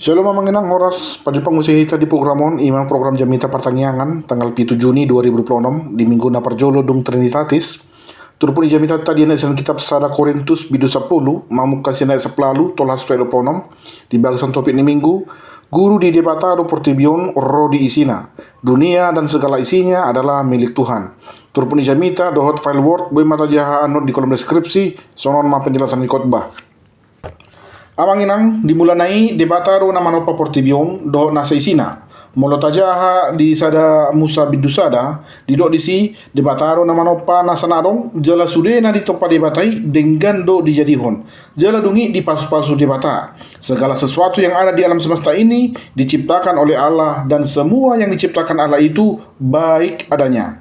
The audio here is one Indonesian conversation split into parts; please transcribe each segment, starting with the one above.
Shalom manginang horas pajupang musihita di programon imang program Jamita Pertaniangan tanggal 7 Juni 2026 di minggu na parjolo dung Trinitatis. Turpun di Jamita tadi na isang kitab Sada Korintus bidu 10 mamuk kasi na seplalu tolas 26 di bangsan topik ni minggu guru di debatado portibion ro di isina dunia dan segala isinya adalah milik Tuhan. Turpun di Jamita dohot file word boy mata jaha anot di kolom deskripsi sonon ma penjelasan di khotbah. Awanginang dimulanai debataro na manopa portibion do nasa isina. Molo tajaha di sada Musa bidusada didok disi debataro na manopa nasa nadong jala sude na ditopa debatai dengan do dijadihon. Jala dungi di pasu-pasu debata. Segala sesuatu yang ada di alam semesta ini diciptakan oleh Allah dan semua yang diciptakan Allah itu baik adanya.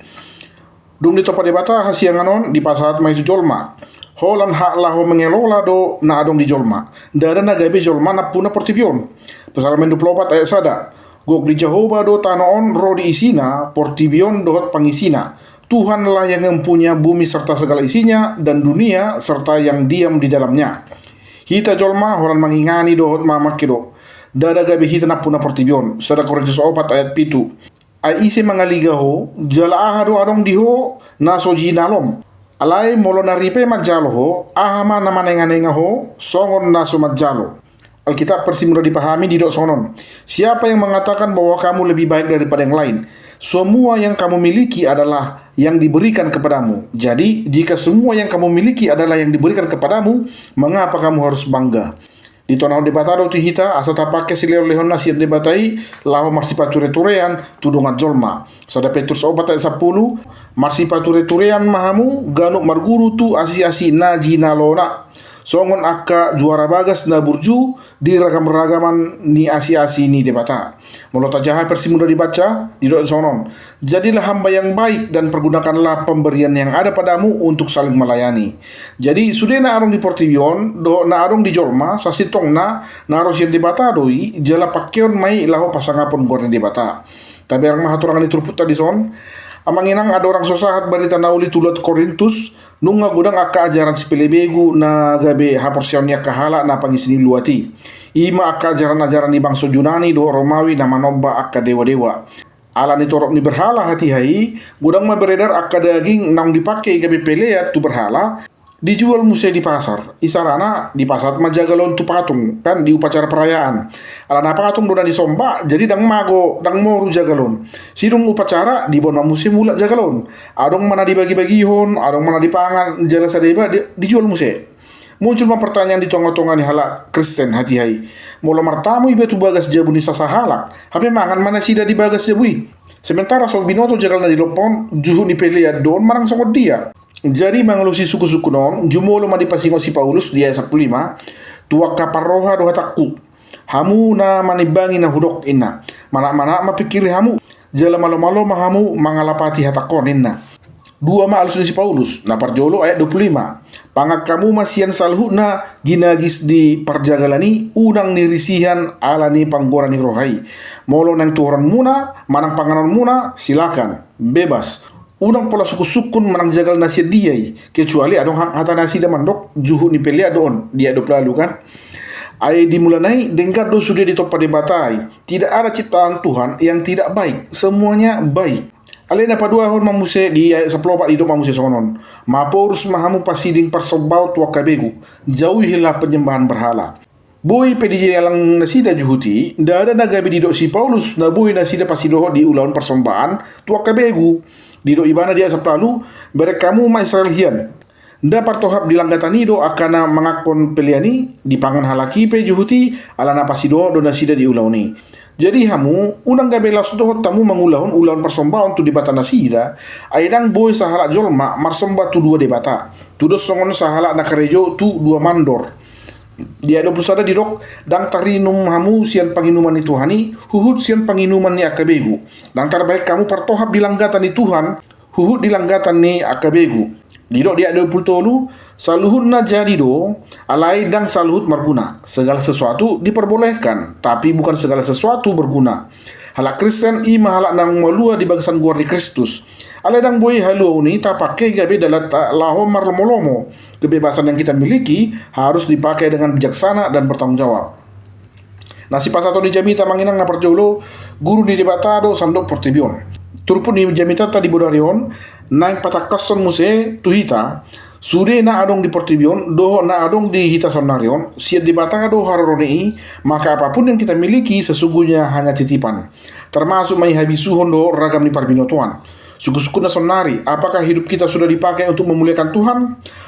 Dung ditopa debata hasianganon di pasahat maisu jolma. Holan hak laho mengelola do na adong di jolma. Dada na gabe jolma na puna portibion. Pesalamen 24 ayat sada. Gog di Jehovah do tanoon ro di isina, portibion dohot pangisina. Tuhanlah yang mempunyai bumi serta segala isinya dan dunia serta yang diam di dalamnya. Hita jolma holan mangingani dohot mamakido. Dada gabe hita na puna portibion. Sada Korintus 4 ayat 7. Ai ise mangaligaho jala ahado adong diho na soji nalom. Alai molo naripe majalo ho, ahama nama nenga ho, songon naso majalo. Alkitab versi mudah dipahami di dok sonon. Siapa yang mengatakan bahwa kamu lebih baik daripada yang lain? Semua yang kamu miliki adalah yang diberikan kepadamu. Jadi, jika semua yang kamu miliki adalah yang diberikan kepadamu, mengapa kamu harus bangga? Di tonau debatado tu hita asa tapake sileo lehon nasiat debatai laho marsipature-turean tudungan jolma. Sada Petrus 4 ayat 10 marsipature-turean mahamu ganuk marguru tu asi-asi naji nalona. Songon akka juara bagas na burju di ragam-ragaman ni asi-asi ni debata. Molota jaha versi mudah dibaca di doa sonon. Jadilah hamba yang baik dan pergunakanlah pemberian yang ada padamu untuk saling melayani. Jadi sudah na arong di portibion do na arong di jolma sasitong na aros yang debata doi jala pakeon mai laho pasangapon goreng debata. Tapi orang mahaturangan diturput tadi son. Amanginang ada orang sosahat barita nauli tulat Korintus nunga gudang akka ajaran sepelebegu na gabe haporsionnya kahala na pangisini luati. Ima akka ajaran-ajaran ni bangsa Yunani do Romawi na manoba akka dewa-dewa. Ala ni torok ni berhala hati hai gudang ma beredar akka daging nang dipakai gabe peleat tu berhala dijual muse di pasar. Isarana di pasar majagalon tu patung kan di upacara perayaan. Alana patung do di somba jadi dang mago dang moru jagalon. Sidung upacara di bon muse mula jagalon. Adong mana dibagi-bagihon, adong mana dipangan jala sadeba dijual muse. Muncul pertanyaan di tonga-tonga ni halak Kristen hati hai. Mula martamu ibe tu bagas jabu ni sasa halak. Hape mangan mana sida di bagas jabui. Sementara so binoto jagal na di lopon juhu ni pelea don marang sangod dia. Jadi mengelusi suku-suku non jumolo ma dipasingo si Paulus di ayat 15 tuak kaparoha do hatakku hamu na manibangi na hudok inna mana-mana mapikiri hamu jala malo-malo mahamu mangalapati hatakon inna dua ma alus si Paulus na parjolo ayat 25 pangak kamu masian salhu na ginagis di parjagalani unang nirisihan alani panggorani rohai molo nang tuhoran muna manang panganan muna silakan bebas. Unang pola suku-sukun menang jagal nasi diai kecuali adong hata nasi da mandok juhu ni pelea doon dia do lalu kan ai dimulanai dengkar do sudah ditopa debatai tidak ada ciptaan Tuhan yang tidak baik semuanya baik alena padua hon mamuse di ayat 14 itu mamuse sonon maporus mahamu pasiding persobau tua kabegu jauhilah penyembahan berhala. Boy PDJ alang nasida juhuti dada nagabi didok si Paulus na boy nasida pasidoho di ulaun persembahan tua kabegu didok ibana dia sepalu berek kamu ma Israelian nda partohap dilanggatani do akana mangakon peliani di pangan halaki pe juhuti alana pasidoho do nasida di ulauni. Jadi hamu unang gabe las dohot tamu mangulaun ulaun persembahan tu debata nasida aidang boy sahala jolma marsomba tu dua debata tu do songon sahala nakarejo tu dua mandor. Dia 21 didok dang tarinum hamu sian panginuman ni Tuhani huhud sian panginuman ni akabegu dang terbaik kamu partohap dilanggatan ni Tuhan huhud dilanggatan ni akabegu didok dia 20 saluhud na jadi do alai dang saluhud marguna segala sesuatu diperbolehkan tapi bukan segala sesuatu berguna halak Kristen ima halak nang malua di bagasan guar di Kristus aladang boy halu ni tak pakai gabe dalat laho marlomolomo. Kebebasan yang kita miliki harus dipakai dengan bijaksana dan bertanggung jawab. Nasi pasato di jamita manginang na perjolo guru di debatado sandok portibion. Turpun di jamita tadi bodarion naik patakason muse tuhita sude na adong di portibion doho na adong di hita sonarion siat debatado haroroni maka apapun yang kita miliki sesungguhnya hanya titipan termasuk mai habisuhon do ragam di parbinotuan. Suku-suku nasonari, apakah hidup kita sudah dipakai untuk memuliakan Tuhan?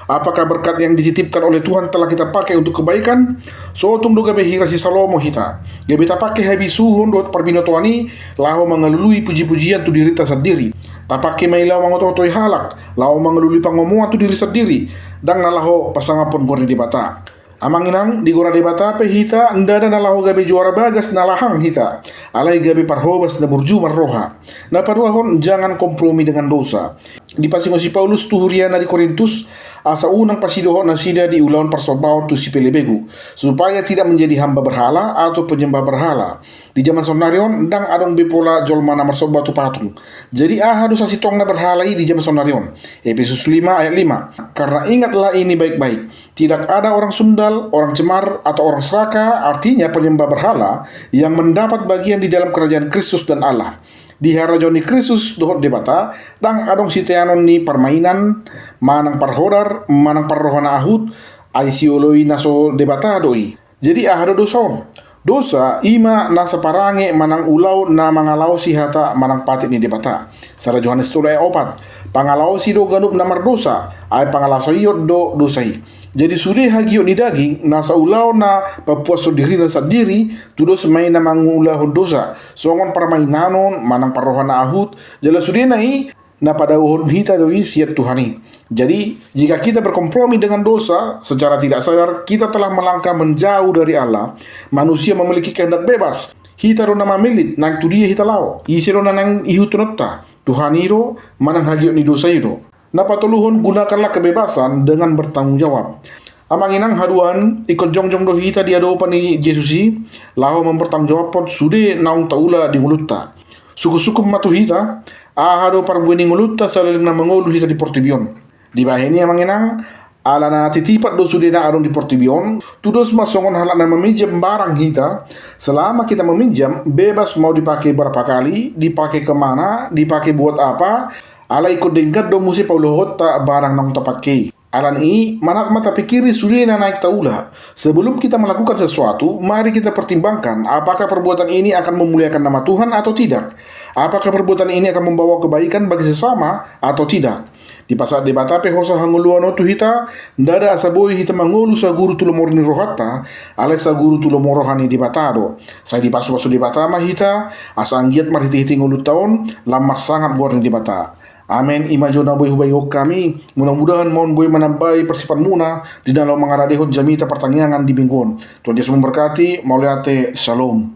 Apakah berkat yang dititipkan oleh Tuhan telah kita pakai untuk kebaikan? So tung do gabe hirasi salomo hita. Gabe ta pakai habisuhon do parbinotuani laho mengelului puji-pujian tu diri ta sendiri. Ta pakai mailaw mangototoi halak, laho mengelului pangomuan tu diri sendiri. Dang nalaho pasangapon gori di bata. Amanginang di gora debata pe hita ndada na laho gabe juara bagas na lahang hita alai gabe parhobas na burju marroha na paruahon jangan kompromi dengan dosa di pasingo si Paulus tuhuriana di Korintus asa unang pasidoho na sida di ulawan persobao tu si pelebegu supaya tidak menjadi hamba berhala atau penyembah berhala di zaman sonarion dang adong bepola jolmana marsoba tu patung jadi ahadu sasitong na berhalai di zaman sonarion Efesus 5 ayat 5 karena ingatlah ini baik-baik tidak ada orang sundal, orang cemar, atau orang seraka, artinya penyembah berhala, yang mendapat bagian di dalam kerajaan Kristus dan Allah. Di harajoni Kristus dohot debata, dang adong siteanon ni permainan, manang parhodar, manang parrohana ahud, aisioloi naso debata doi. Jadi ahado doson. Dosa ima nasa parange manang ulaw na mangalau si hata manang patit ni debata. Sara Johannes 3 ayat 4. Pangalau si do ganup namar dosa, ay pangalau sayot do dosai. Jadi sudah hagio ni daging nasa ulaw na papuaso diri na sa diri tudo semai na mangulahon dosa. Songon permainanon manang parrohana ahut jala sudah nai na pada uhon hita doi siat Tuhani. Jadi jika kita berkompromi dengan dosa secara tidak sadar kita telah melangkah menjauh dari Allah. Manusia memiliki kehendak bebas. Hita ro nama milit nang tu dia hita lao. Isiro na nang ihutunota. Tuhan iro manang hagio ni dosa iro. Napatuluhon gunakanlah kebebasan dengan bertanggung jawab. Amanginang haduan ikut jongjong do hita dia do pani Yesusi lao mempertanggungjawabkan sude naung taula di ngulutta. Suku-suku matu hita ahado parbueni ngulutta saling na mangulu hita di portibion. Di bahini amanginang ala na titipat do sude na arong di portibion tudos masongon halak na meminjam barang hita selama kita meminjam bebas mau dipakai berapa kali dipakai kemana dipakai buat apa ala ikut dengkat do musi paulohot ta barang nang tapake alan i manat mata pikiri sude na naik taula sebelum kita melakukan sesuatu mari kita pertimbangkan apakah perbuatan ini akan memuliakan nama Tuhan atau tidak apakah perbuatan ini akan membawa kebaikan bagi sesama atau tidak. Di pasal debata pe hosa hanguluano tu hita ndada asaboi hita mangulu sa guru tulo morni rohata ale sa guru tulo morohani debatado sa di pasu debata ma hita asanggiat marhiti hiti ngulu taon lamar sangat gorni debata. Amen imajona boy hubay hok kami mudah-mudahan mohon boy menambai persipan muna di dalam mengaradehot jamita pertanyaan di mingguan. Tuhan Yesus memberkati mauliate shalom.